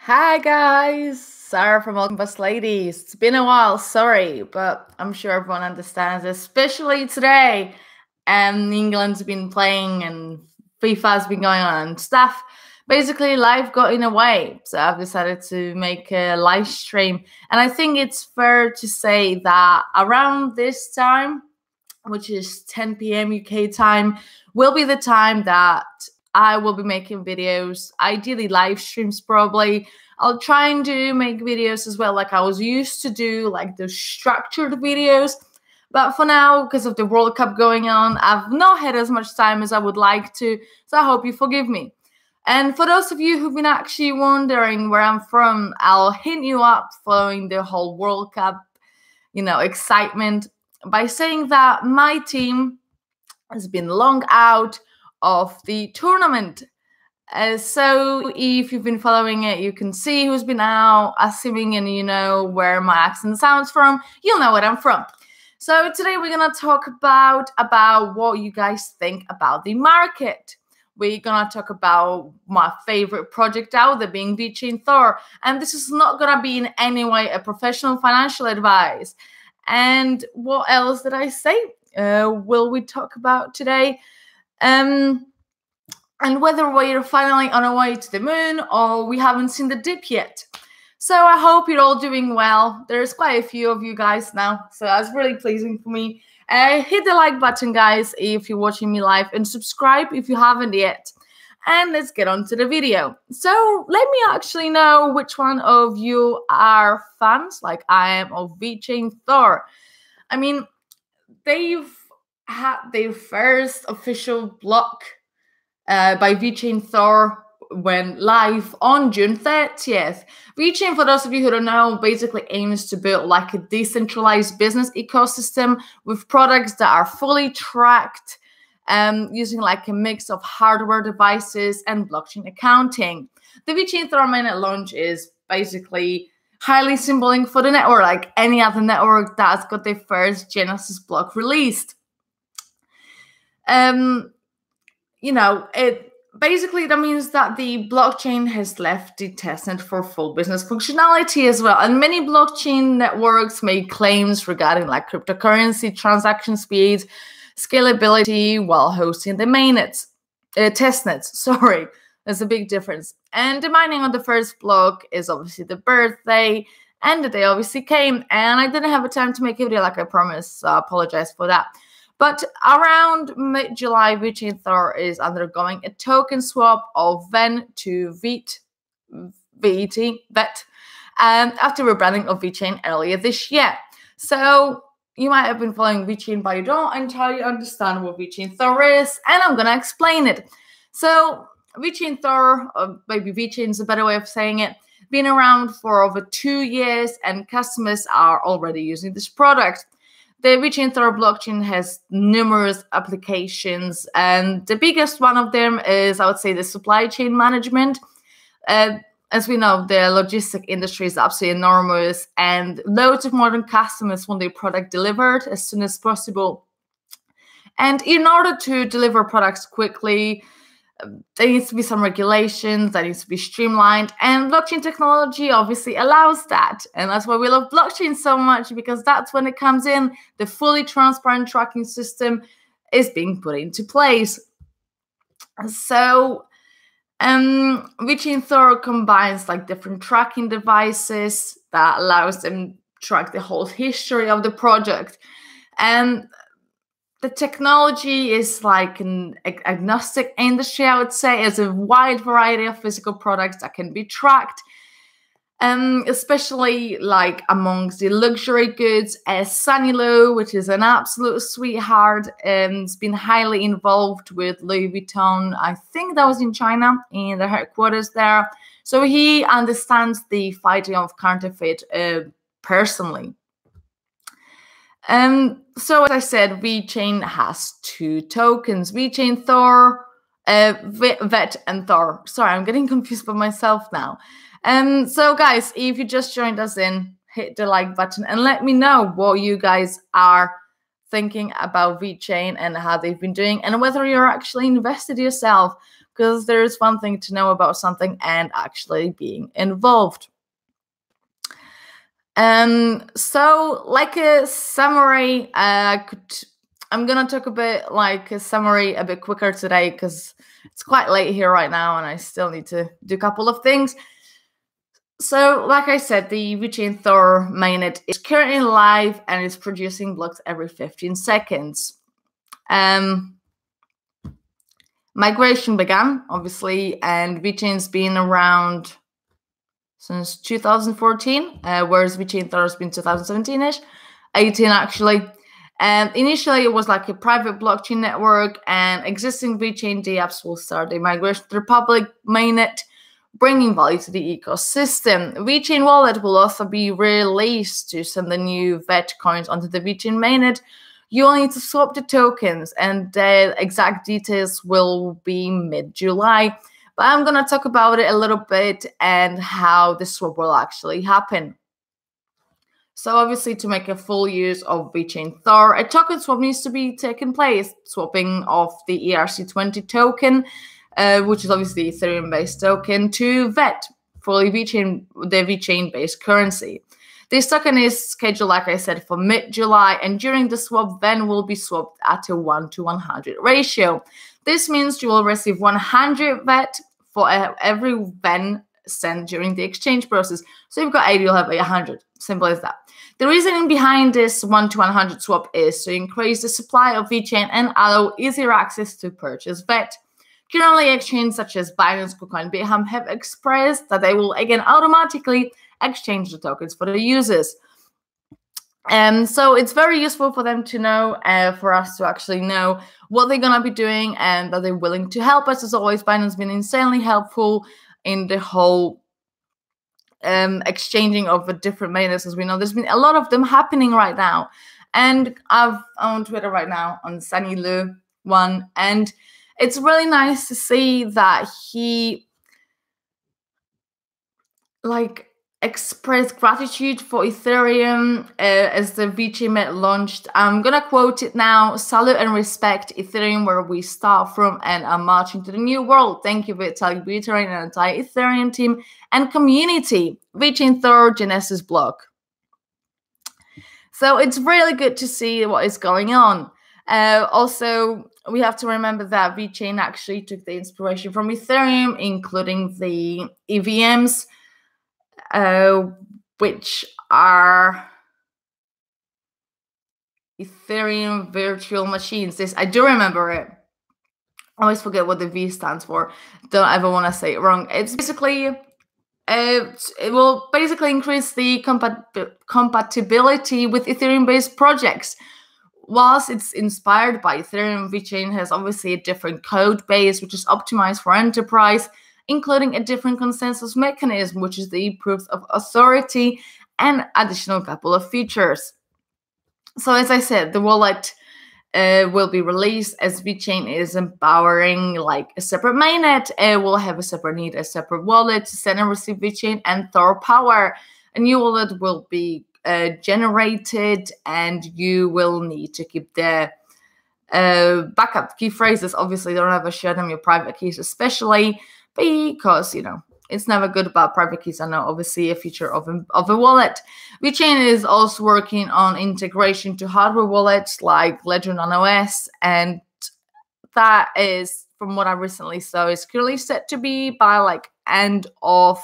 Hi guys, Sarah from Altcoins Ladies. It's been a while, sorry, but I'm sure everyone understands, especially today. England's been playing and FIFA's been going on and stuff. Basically, life got in the way, so I've decided to make a live stream. And I think it's fair to say that around this time, which is 10 p.m. UK time, will be the time that I will be making videos, ideally live streams probably. I'll try and make videos as well like I was used to do, like the structured videos. But for now, because of the World Cup going on, I've not had as much time as I would like to, so I hope you forgive me. And for those of you who've been actually wondering where I'm from, I'll hint you up following the whole World Cup, excitement by saying that my team has been long out of the tournament. So if you've been following it, you can see who's been out, assuming and you know where my accent sounds from, you'll know where I'm from. So today we're going to talk about what you guys think about the market. We're going to talk about my favorite project out there being VeChain Thor. And this is not going to be in any way a professional financial advice. And what else did I say? Will we talk about today? And whether we're finally on our way to the moon or we haven't seen the dip yet. So I hope you're all doing well. There's quite a few of you guys now, so that's really pleasing for me. Hit the like button, guys, if you're watching me live, and subscribe if you haven't yet. And let's get on to the video. So let me actually know which one of you are fans, like I am, of VeChain Thor. I mean, they've had their first official block by VeChain Thor went live on June 30th. VeChain, for those of you who don't know, basically aims to build like a decentralized business ecosystem with products that are fully tracked, using like a mix of hardware devices and blockchain accounting. The VeChain Thor mainnet launch is basically highly symbolic for the network, like any other network that's got their first Genesis block released. Basically that means that the blockchain has left the testnet for full business functionality as well. And many blockchain networks made claims regarding like cryptocurrency transaction speeds, scalability while hosting the mainnets, testnets. Sorry, there's a big difference. And the mining on the first block is obviously the birthday, and the day obviously came, and I didn't have a time to make a video like I promised, so I apologize for that. But around mid-July, VeChain Thor is undergoing a token swap of VEN to VET, after rebranding of VeChain earlier this year. So you might have been following VeChain, but you don't entirely understand what VeChain Thor is, and I'm going to explain it. So VeChain Thor, or maybe VeChain is a better way of saying it, been around for over 2 years, and customers are already using this product. The VeChain Thor blockchain has numerous applications, and the biggest one of them is, I would say, the supply chain management. As we know, the logistic industry is absolutely enormous, and loads of modern customers want their product delivered as soon as possible. And in order to deliver products quickly, there needs to be some regulations that needs to be streamlined, and blockchain technology obviously allows that. And that's why we love blockchain so much, because that's when it comes in. The fully transparent tracking system is being put into place. So VeChain Thor combines like different tracking devices that allows them to track the whole history of the project. And the technology is like an agnostic industry, I would say. It's a wide variety of physical products that can be tracked, especially like amongst the luxury goods, as Sanilo, which is an absolute sweetheart, has been highly involved with Louis Vuitton. I think that was in China, in the headquarters there. So he understands the fighting of counterfeit personally. So as I said, VeChain has 2 tokens, VeChain Thor, VET and Thor. Sorry, I'm getting confused by myself now. So guys, if you just joined us in, hit the like button and let me know what you guys are thinking about VeChain and how they've been doing, and whether you're actually invested yourself. because there's one thing to know about something and actually being involved. So like a summary, I'm gonna talk a bit like a summary a bit quicker today because it's quite late here right now and I still need to do a couple of things. So like I said, the VeChain Thor mainnet is currently live and is producing blocks every 15 seconds. Migration began, obviously, and VeChain's been around since 2014, whereas VeChain Thor has been 2017-ish, 18 actually. And initially, it was like a private blockchain network, and existing VeChain dApps will start a migration to the public mainnet, bringing value to the ecosystem. VeChain Wallet will also be released to send the new VET coins onto the VeChain mainnet. You will need to swap the tokens, and the exact details will be mid-July. But I'm going to talk about it a little bit and how the swap will actually happen. So obviously, to make a full use of VeChain Thor, a token swap needs to be taken place, swapping off the ERC20 token, which is obviously the Ethereum-based token, to VET, fully VeChain, the VeChain-based currency. This token is scheduled, like I said, for mid-July, and during the swap, VEN will be swapped at a 1:100 ratio. This means you will receive 100 VET for every VEN sent during the exchange process. So if you've got 80, you'll have 100. Simple as that. The reasoning behind this 1:100 swap is to increase the supply of VeChain and allow easier access to purchase VET. Currently, exchanges such as Binance, KuCoin, and Bitham have expressed that they will again automatically exchange the tokens for the users. So it's very useful for them to know, for us to actually know what they're going to be doing and that they're willing to help us. As always, Binance has been insanely helpful in the whole exchanging of the different mainnets. As we know, there's been a lot of them happening right now. And I'm on Twitter right now on Sunny Lu 1, and it's really nice to see that he expressed gratitude for Ethereum as the VeChain Met launched. I'm gonna quote it now: "Salute and respect Ethereum, where we start from and are marching to the new world. Thank you, Vitalik Buterin and entire Ethereum team and community. VeChain Thor Genesis block." So it's really good to see what is going on. Also, we have to remember that VeChain actually took the inspiration from Ethereum, including the EVMs, which are Ethereum virtual machines. This, I do remember it. I always forget what the V stands for. Don't ever want to say it wrong. It's basically, it will basically increase the compatibility with Ethereum-based projects. Whilst it's inspired by Ethereum, VeChain has obviously a different code base, which is optimized for enterprise, including a different consensus mechanism, which is the proof of authority, and additional couple of features. So as I said, the wallet will be released as VeChain is empowering like a separate mainnet. It will have a separate wallet to send and receive VeChain and Thor power. A new wallet will be generated, and you will need to keep the backup key phrases. Obviously, don't ever share them your private keys, especially because, you know, it's never good about private keys. I know, obviously, a feature of a wallet. VeChain is also working on integration to hardware wallets like Ledger Nano S, and that is, from what I recently saw, is currently set to be by like end of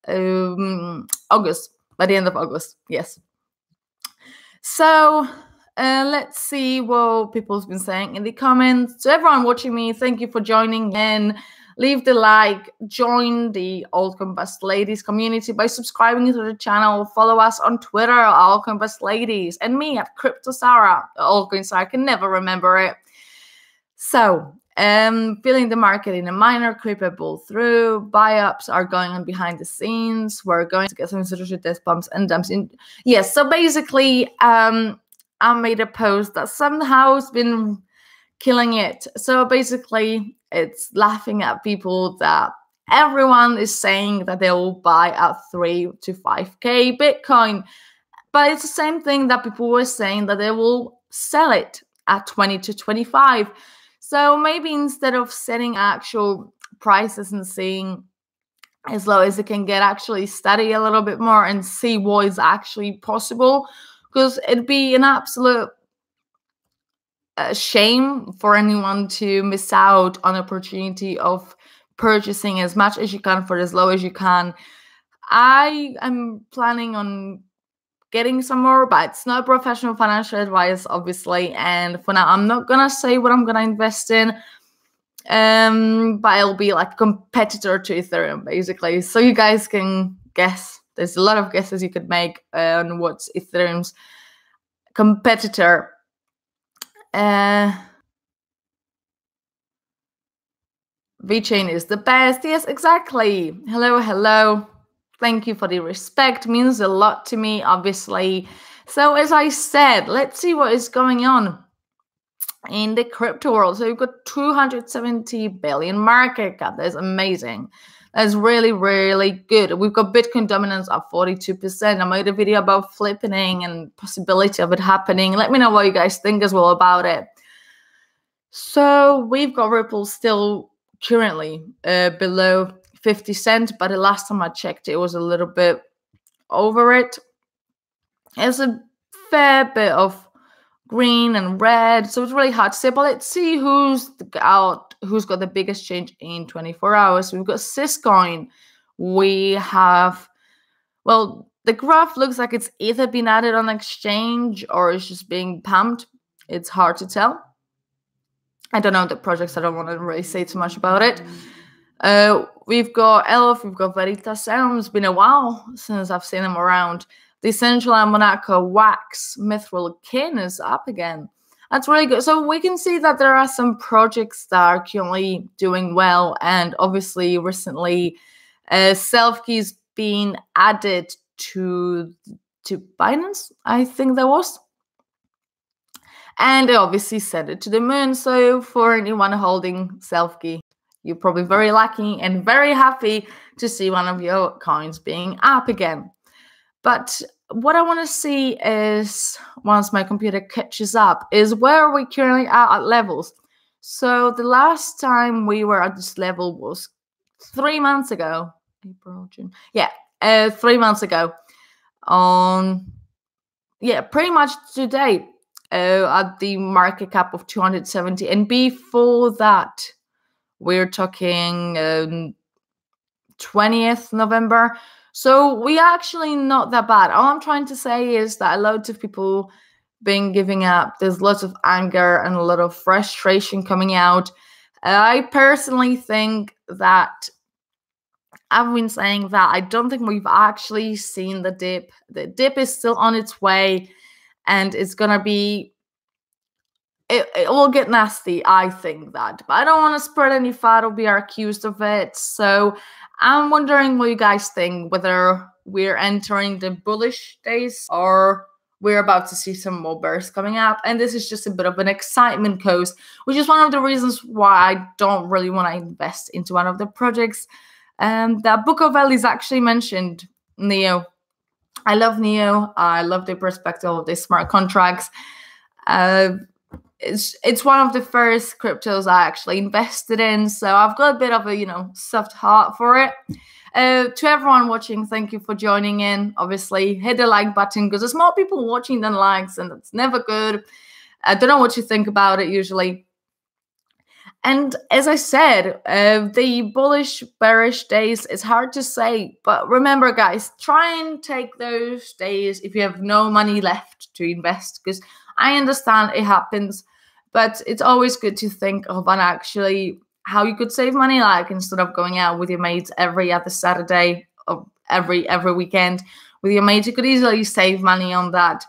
August. By the end of August, yes. So let's see what people's been saying in the comments. To everyone watching me, thank you for joining in. Leave the like, join the Altcoin Best Ladies community by subscribing to the channel. Follow us on Twitter, Altcoin Best Ladies, and me at Crypto Sarah. Altcoin Sarah, I can never remember it. So, feeling the market in a minor creeper bull through. Buy-ups are going on behind the scenes. We're going to get some institutional death bumps and dumps in. Yes, so basically, I made a post that somehow has been killing it. So basically, it's laughing at people that everyone is saying that they will buy at 3 to 5K Bitcoin. But it's the same thing that people were saying that they will sell it at 20 to 25. So maybe instead of setting actual prices and seeing as low as it can get, actually study a little bit more and see what is actually possible, because it'd be an absolute shame for anyone to miss out on opportunity of purchasing as much as you can for as low as you can. I am planning on getting some more, but it's not professional financial advice, obviously. And for now, I'm not gonna say what I'm gonna invest in. But it'll be like a competitor to Ethereum, basically. So you guys can guess. There's a lot of guesses you could make on what's Ethereum's competitor. VeChain is the best. Yes, exactly. Hello, hello. Thank you for the respect. Means a lot to me, obviously. So as I said, let's see what is going on in the crypto world. So we've got 270 billion market cap. That's amazing. That's really, really good. We've got Bitcoin dominance at 42%. I made a video about flipping and possibility of it happening. Let me know what you guys think as well about it. So we've got Ripple still currently below 50 cents, but the last time I checked, it was a little bit over it. There's a fair bit of green and red, so it's really hard to say, but let's see who's got the biggest change in 24 hours. We've got Syscoin. We have, well, the graph looks like it's either been added on exchange or it's just being pumped. It's hard to tell. I don't know the projects. I don't want to really say too much about it. We've got Elf, we've got Veritas. It's been a while since I've seen them around. Decentraland, Monaco, Wax, Mithril, Kin is up again. That's really good. So we can see that there are some projects that are currently doing well, and obviously recently Self-Key's been added to Binance, I think that was. And they obviously sent it to the moon. So for anyone holding Self-Key, you're probably very lucky and very happy to see one of your coins being up again. But what I want to see is, once my computer catches up, is where we currently are at levels. So the last time we were at this level was 3 months ago. April, June. Yeah, 3 months ago. Pretty much today. At the market cap of 270, and before that we're talking 20th November. So we are actually not that bad. All I'm trying to say is that loads of people been giving up. There's lots of anger and a lot of frustration coming out. I personally think that I've been saying that I don't think we've actually seen the dip. The dip is still on its way, and it's gonna be, it will get nasty, I think that. But I don't want to spread any fat or be accused of it. So I'm wondering what you guys think, whether we're entering the bullish days or we're about to see some more bears coming up. And this is just a bit of an excitement coast, which is one of the reasons why I don't really want to invest into one of the projects. That Book of L is actually mentioned, Neo. I love Neo. I love the perspective of the smart contracts. It's one of the first cryptos I actually invested in, so I've got a bit of a soft heart for it. To everyone watching, thank you for joining in. Obviously, hit the like button because there's more people watching than likes, and that's never good. I don't know what you think about it usually. And as I said, the bullish, bearish days, it's hard to say. But remember, guys, try and take those days if you have no money left to invest, because I understand it happens. But it's always good to think of actually how you could save money, like instead of going out with your mates every other Saturday or every weekend with your mates, you could easily save money on that.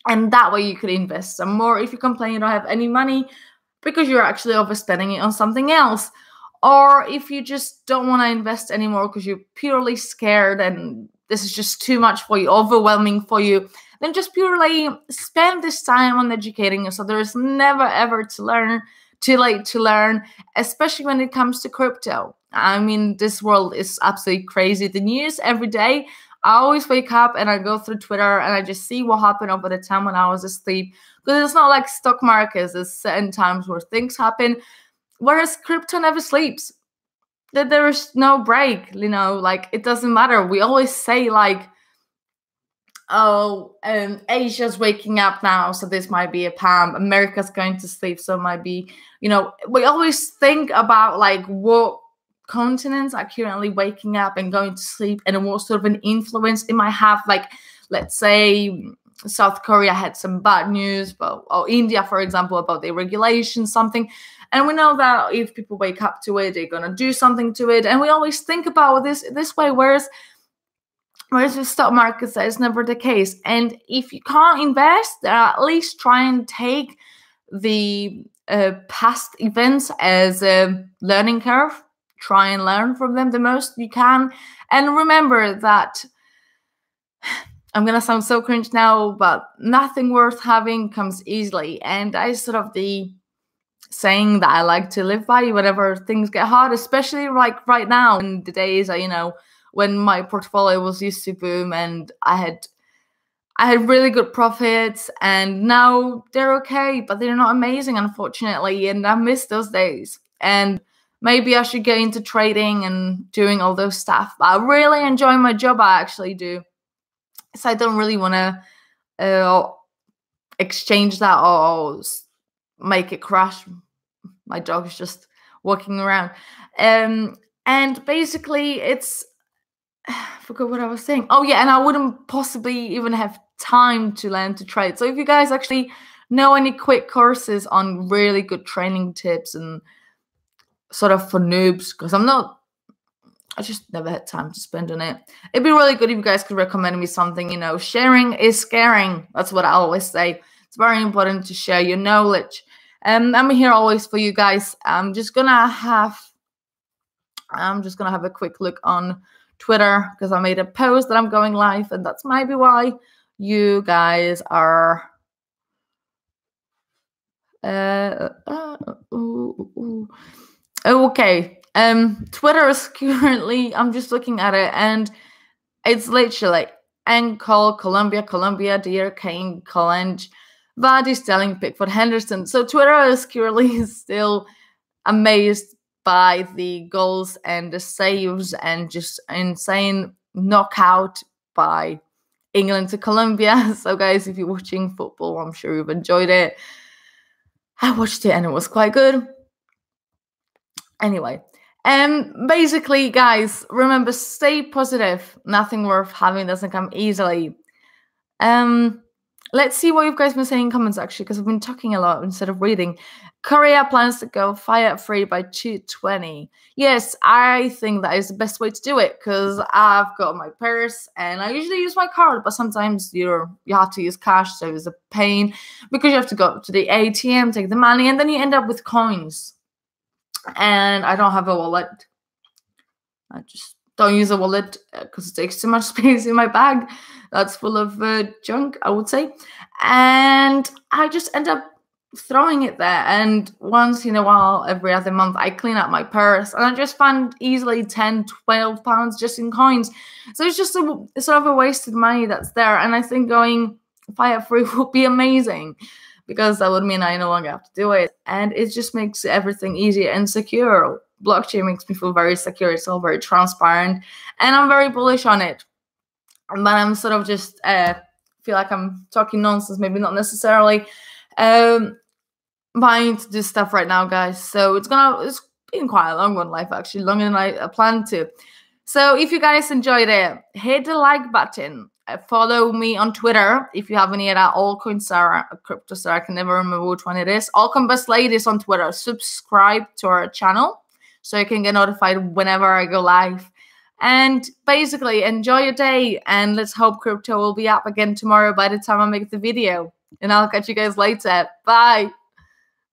And that way you could invest some more if you complain you don't have any money, because you're actually overspending it on something else. Or if you just don't want to invest anymore because you're purely scared and this is just too much for you, overwhelming for you, then just purely spend this time on educating yourself. There is never ever too late to learn, especially when it comes to crypto. I mean, this world is absolutely crazy. The news every day, I always wake up and I go through Twitter and I just see what happened over the time when I was asleep. Because it's not like stock markets. There's certain times where things happen, whereas crypto never sleeps. That there is no break, you know, like it doesn't matter. We always say like, oh, Asia's waking up now, so this might be a pump. America's going to sleep, so it might be, you know, we always think about like what continents are currently waking up and going to sleep and what sort of an influence it might have. Like, let's say South Korea had some bad news, or India, for example, about their regulation, something. And we know that if people wake up to it, they're going to do something to it. And we always think about this way, whereas with stock markets, that is never the case. And if you can't invest, at least try and take the past events as a learning curve. Try and learn from them the most you can. And remember that, I'm going to sound so cringe now, but nothing worth having comes easily. And that is sort of the saying that I like to live by whenever things get hard, especially like right now in the days, you know, when my portfolio was used to boom and I had really good profits, and now they're okay, but they're not amazing, unfortunately. And I miss those days. And maybe I should get into trading and doing all those stuff. But I really enjoy my job. I actually do. So I don't really want to exchange that or make it crash. My dog is just walking around. And basically it's, I forgot what I was saying. Oh yeah, and I wouldn't possibly even have time to learn to trade. So if you guys actually know any quick courses on really good training tips and sort of for noobs, because I just never had time to spend on it. It'd be really good if you guys could recommend me something. You know, sharing is caring. That's what I always say. It's very important to share your knowledge. I'm here always for you guys. I'm just gonna have a quick look on Twitter because I made a post that I'm going live, and that's maybe why you guys are okay. Twitter is currently, I'm just looking at it, and it's literally Ankle, Colombia, Dear King, College, Vardy, Sterling, Pickford, Henderson. So Twitter is currently still amazed by the goals and the saves and just insane knockout by England to Colombia. So guys, if you're watching football, I'm sure you've enjoyed it. I watched it and it was quite good. Anyway, basically, guys, remember, stay positive. Nothing worth having doesn't come easily. Let's see what you guys been saying in comments, actually, because I've been talking a lot instead of reading. Korea plans to go fiat-free by 2020. Yes, I think that is the best way to do it, because I've got my purse and I usually use my card, but sometimes you have to use cash, so it's a pain because you have to go to the ATM, take the money, and then you end up with coins. And I don't have a wallet. I just don't use a wallet because it takes too much space in my bag. That's full of junk, I would say. And I just end up throwing it there. And once in a while, every other month, I clean up my purse. And I just find easily 10, 12 pounds just in coins. So it's just sort of a wasted money that's there. And I think going fiat-free would be amazing, because that would mean I no longer have to do it. And it just makes everything easier and secure. Blockchain makes me feel very secure. It's all very transparent. And I'm very bullish on it. But I'm sort of just feel like I'm talking nonsense, maybe not necessarily. Buying to do stuff right now, guys. So it's been quite a long one, life actually, longer than I planned to. So if you guys enjoyed it, hit the like button. Follow me on Twitter if you have any of that. Altcoin Sarah, Crypto Sarah, I can never remember which one it is. Altcoin Best Ladies on Twitter. Subscribe to our channel so you can get notified whenever I go live. And basically, enjoy your day. And let's hope crypto will be up again tomorrow by the time I make the video. And I'll catch you guys later. Bye.